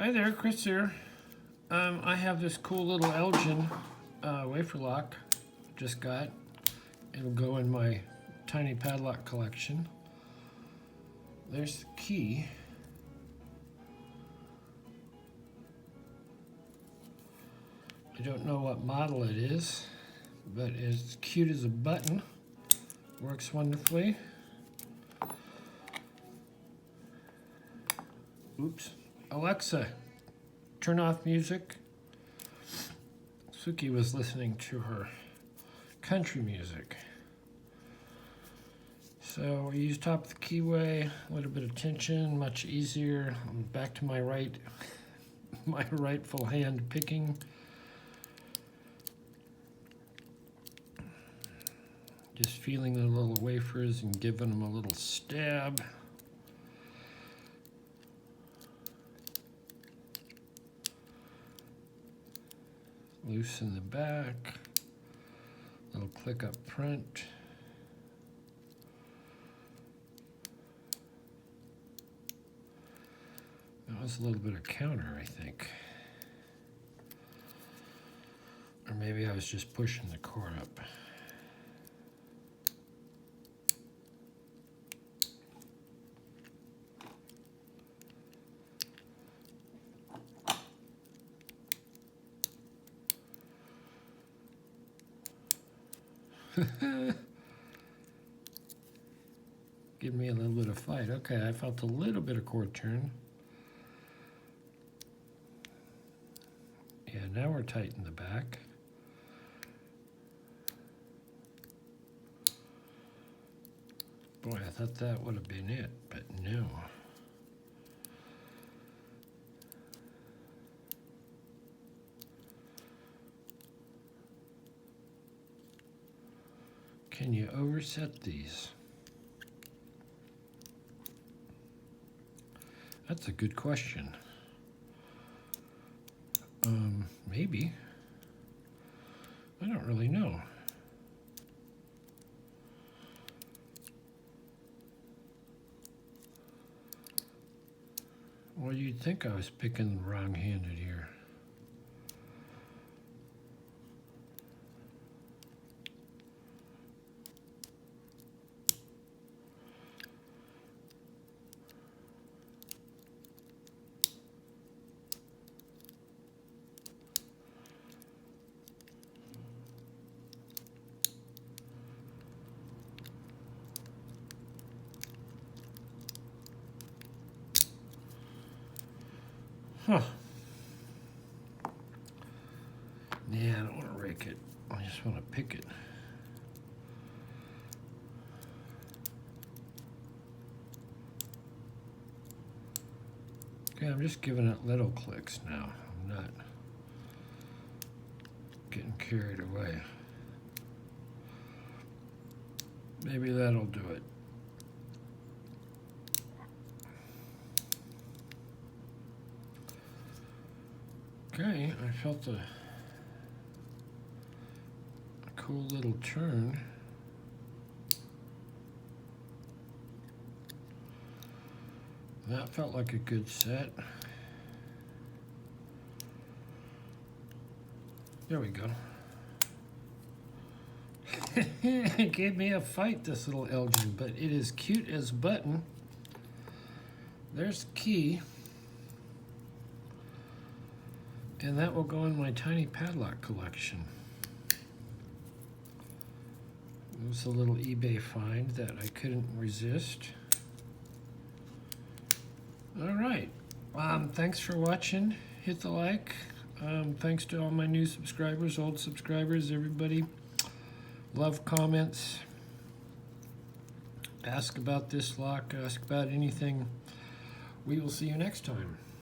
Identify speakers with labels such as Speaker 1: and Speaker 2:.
Speaker 1: Hi there, Chris here. I have this cool little Elgin wafer lock just got. It'll go in my tiny padlock collection. There's the key. I don't know what model it is, but it's cute as a button. Works wonderfully. Oops. Alexa, turn off music. Suki was listening to her country music. So we use top of the keyway, a little bit of tension, much easier. I'm back to my rightful hand picking. Just feeling the little wafers and giving them a little stab. Loosen the back, little click up front. That was a little bit of counter, I think. Or maybe I was just pushing the core up. Give me a little bit of fight. Okay, I felt a little bit of core turn. Yeah, now we're tight in the back. Boy, I thought that would have been it, but no. Can you overset these? That's a good question. Maybe. I don't really know. Well, you'd think I was picking wrong-handed here. Huh. Yeah, I don't want to rake it. I just want to pick it. Okay, I'm just giving it little clicks now. I'm not getting carried away. Maybe that'll do it. Okay, I felt a cool little turn. That felt like a good set. There we go. It gave me a fight, this little Elgin, but it is cute as a button. There's the key. And that will go in my tiny padlock collection. It was a little eBay find that I couldn't resist. All right. Thanks for watching. Hit the like. Thanks to all my new subscribers, old subscribers, everybody. Love comments. Ask about this lock. Ask about anything. We will see you next time.